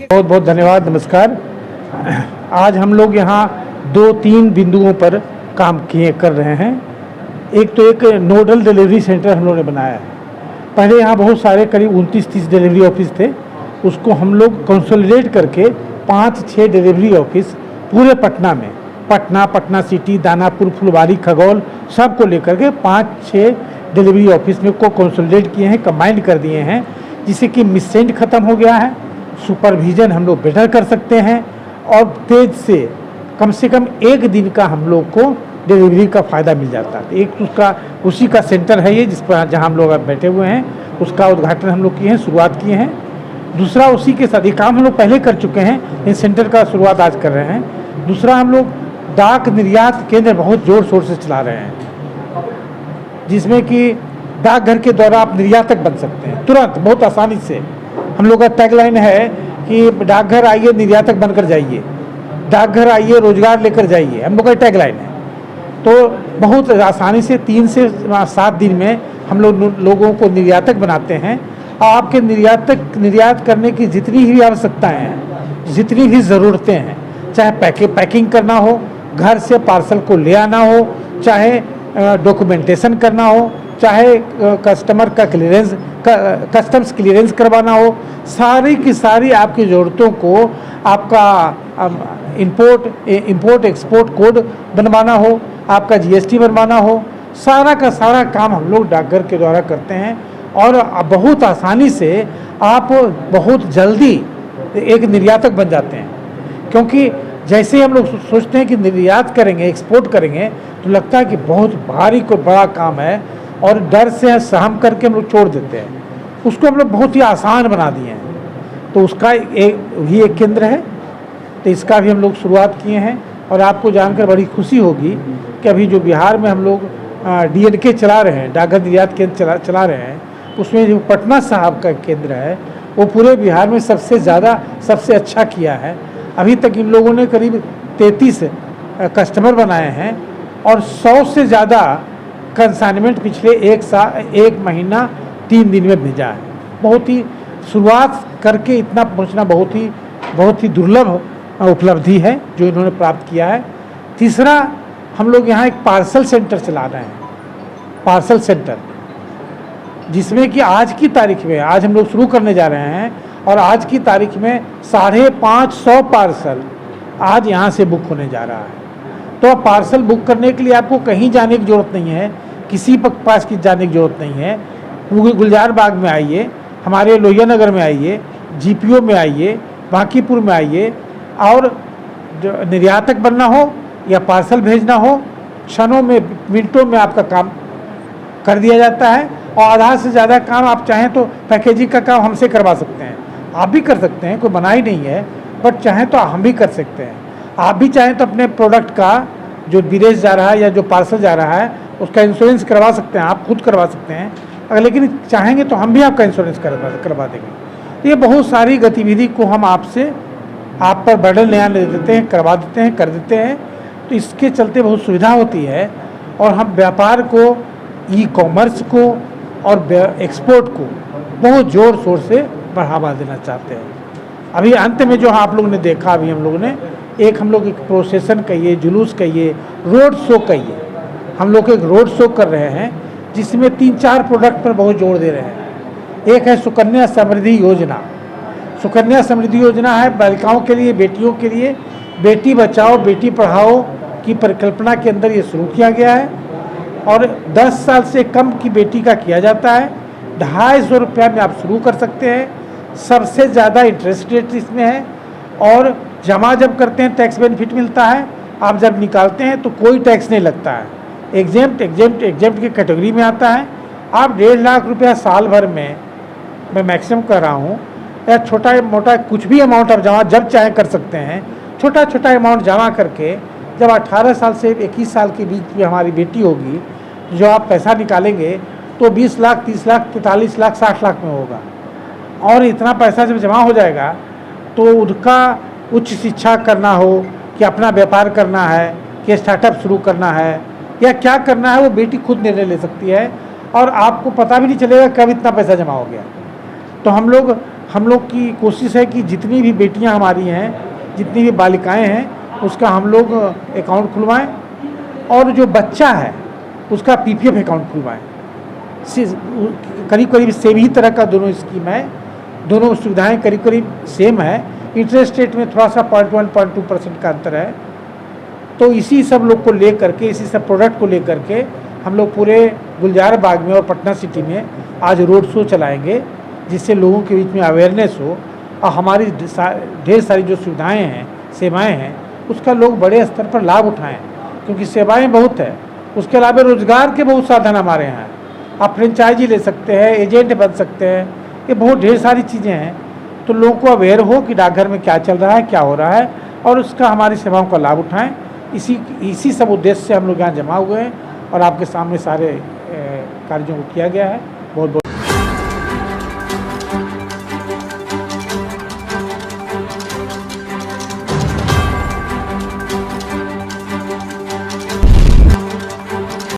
बहुत बहुत धन्यवाद, नमस्कार। आज हम लोग यहाँ 2-3 बिंदुओं पर काम कर रहे हैं। एक नोडल डिलीवरी सेंटर हम लोगों ने बनाया है। पहले यहाँ बहुत सारे करीब 29-30 डिलीवरी ऑफिस थे, उसको हम लोग कंसोलिडेट करके 5-6 डिलीवरी ऑफिस पूरे पटना में, पटना सिटी, दानापुर, फुलवारी, खगौल सबको लेकर के 5-6 डिलीवरी ऑफिस में को कंसोलिडेट किए हैं, कंबाइंड कर दिए हैं, जिससे कि मिससेंड ख़त्म हो गया है, सुपरविज़न हम लोग बेटर कर सकते हैं और तेज से कम 1 दिन का हम लोग को डिलीवरी का फ़ायदा मिल जाता है। एक उसका उसी का सेंटर है ये, जिस पर जहाँ हम लोग अब बैठे हुए हैं, उसका उद्घाटन हम लोग किए हैं, शुरुआत किए हैं। दूसरा, उसी के साथ ये काम हम लोग पहले कर चुके हैं, इस सेंटर का शुरुआत आज कर रहे हैं। दूसरा, हम लोग डाक निर्यात केंद्र बहुत ज़ोर शोर से चला रहे हैं, जिसमें कि डाकघर के द्वारा आप निर्यातक बन सकते हैं तुरंत, बहुत आसानी से। हम लोग का टैगलाइन है कि डाकघर आइए निर्यातक बनकर जाइए, डाकघर आइए रोजगार लेकर जाइए, हम लोग का टैगलाइन है। तो बहुत आसानी से 3 से 7 दिन में हम लोगों को निर्यातक बनाते हैं। आपके निर्यात करने की जितनी भी आवश्यकताएं हैं, जितनी भी ज़रूरतें हैं, चाहे पैकिंग करना हो, घर से पार्सल को ले आना हो, चाहे डॉक्यूमेंटेशन करना हो, चाहे कस्टमर का कस्टम्स क्लियरेंस करवाना हो, सारी की सारी आपकी ज़रूरतों को आपका इंपोर्ट एक्सपोर्ट कोड बनवाना हो, आपका GST बनवाना हो, सारा का सारा काम हम लोग डाकघर के द्वारा करते हैं। और बहुत आसानी से आप बहुत जल्दी एक निर्यातक बन जाते हैं, क्योंकि जैसे ही हम लोग सोचते हैं कि निर्यात करेंगे, एक्सपोर्ट करेंगे, तो लगता है कि बहुत भारी कोई बड़ा काम है और डर से सहम करके हम लोग छोड़ देते हैं। उसको हम लोग बहुत ही आसान बना दिए हैं। तो उसका एक केंद्र है, तो इसका भी हम लोग शुरुआत किए हैं। और आपको जानकर बड़ी खुशी होगी कि अभी जो बिहार में हम लोग DNK चला रहे हैं, डाकघर निर्यात केंद्र चला रहे हैं, उसमें जो पटना साहब का केंद्र है, वो पूरे बिहार में सबसे अच्छा किया है। अभी तक इन लोगों ने करीब 33 कस्टमर बनाए हैं और 100 से ज़्यादा कंसाइनमेंट पिछले 1 महीना 3 दिन में भेजा है। बहुत ही शुरुआत करके इतना पहुंचना बहुत ही दुर्लभ उपलब्धि है जो इन्होंने प्राप्त किया है। तीसरा, हम लोग यहाँ एक पार्सल सेंटर चला रहे हैं, पार्सल सेंटर, जिसमें कि आज की तारीख में, आज हम लोग शुरू करने जा रहे हैं और आज की तारीख में 550 पार्सल आज यहाँ से बुक होने जा रहा है। तो पार्सल बुक करने के लिए आपको कहीं जाने की ज़रूरत नहीं है, किसी पास की जाने की ज़रूरत नहीं है। गुलजार बाग में आइए, हमारे लोहिया नगर में आइए, GPO में आइए, बांकीपुर में आइए, और जो निर्यातक बनना हो या पार्सल भेजना हो, क्षणों में, मिनटों में आपका काम कर दिया जाता है। और आधा से ज़्यादा काम आप चाहें तो पैकेजिंग का काम हमसे करवा सकते हैं, आप भी कर सकते हैं, कोई मनाही नहीं है, बट चाहें तो हम भी कर सकते हैं। आप भी चाहें तो अपने प्रोडक्ट का जो विदेश जा रहा है या जो पार्सल जा रहा है उसका इंश्योरेंस करवा सकते हैं, आप खुद करवा सकते हैं। अगर लेकिन चाहेंगे तो हम भी आपका इंश्योरेंस करवा देंगे। तो ये बहुत सारी गतिविधि को हम आप पर बर्डन नया ले देते हैं, करवा देते हैं, कर देते हैं। तो इसके चलते बहुत सुविधा होती है और हम व्यापार को, ई-कॉमर्स को और एक्सपोर्ट को बहुत ज़ोर शोर से बढ़ावा देना चाहते हैं। अभी अंत में जो आप लोगों ने देखा, अभी हम लोगों ने हम लोग एक प्रोसेसन कहिए, जुलूस कहिए, रोड शो कहिए, हम लोग एक रोड शो कर रहे हैं, जिसमें 3-4 प्रोडक्ट पर बहुत जोर दे रहे हैं। एक है सुकन्या समृद्धि योजना। सुकन्या समृद्धि योजना है बालिकाओं के लिए, बेटियों के लिए, बेटी बचाओ बेटी पढ़ाओ की परिकल्पना के अंदर ये शुरू किया गया है। और 10 साल से कम की बेटी का किया जाता है। 250 रुपया में आप शुरू कर सकते हैं। सबसे ज़्यादा इंटरेस्ट रेट इसमें है और जमा जब करते हैं टैक्स बेनिफिट मिलता है, आप जब निकालते हैं तो कोई टैक्स नहीं लगता है। एग्जेम्प्ट की कैटेगरी में आता है। आप 1.5 लाख रुपया साल भर में, मैं मैक्सिमम कर रहा हूँ, या छोटा मोटा कुछ भी अमाउंट आप जमा जब चाहे कर सकते हैं। छोटा अमाउंट जमा करके जब 18 साल से 21 साल के बीच में हमारी बेटी होगी, जो आप पैसा निकालेंगे तो 20 लाख, 30 लाख, 45 लाख, 60 लाख में होगा। और इतना पैसा जब जमा हो जाएगा तो उनका उच्च शिक्षा करना हो, कि अपना व्यापार करना है, कि स्टार्टअप शुरू करना है, या क्या करना है, वो बेटी खुद निर्णय ले सकती है और आपको पता भी नहीं चलेगा कब इतना पैसा जमा हो गया। तो हम लोग हम लोग की कोशिश है कि जितनी भी बेटियां हमारी हैं, जितनी भी बालिकाएं हैं, उसका हम लोग अकाउंट खुलवाएं और जो बच्चा है उसका पीपीएफ अकाउंट खुलवाएं। करीब करीब सेम ही तरह का दोनों स्कीम है, दोनों सुविधाएं करीब करीब सेम है। इंटरेस्ट रेट में थोड़ा सा 0.1-0.2% का अंतर है। तो इसी सब लोग को ले करके, इसी सब प्रोडक्ट को ले करके हम लोग पूरे गुलजार बाग में और पटना सिटी में आज रोड शो चलाएंगे, जिससे लोगों के बीच में अवेयरनेस हो और हमारी ढेर सारी जो सुविधाएं हैं, सेवाएं हैं, उसका लोग बड़े स्तर पर लाभ उठाएं, क्योंकि सेवाएं बहुत है। उसके अलावा रोजगार के बहुत साधन हमारे यहाँ हैं। आप फ्रेंचाइजी ले सकते हैं, एजेंट बन सकते हैं, ये बहुत ढेर सारी चीज़ें हैं। तो लोगों को अवेयर हो कि डाकघर में क्या चल रहा है, क्या हो रहा है, और उसका हमारी सेवाओं का लाभ उठाएं। इसी सब उद्देश्य से हम लोग यहाँ जमा हुए हैं और आपके सामने सारे कार्यों को किया गया है। बहुत बहुत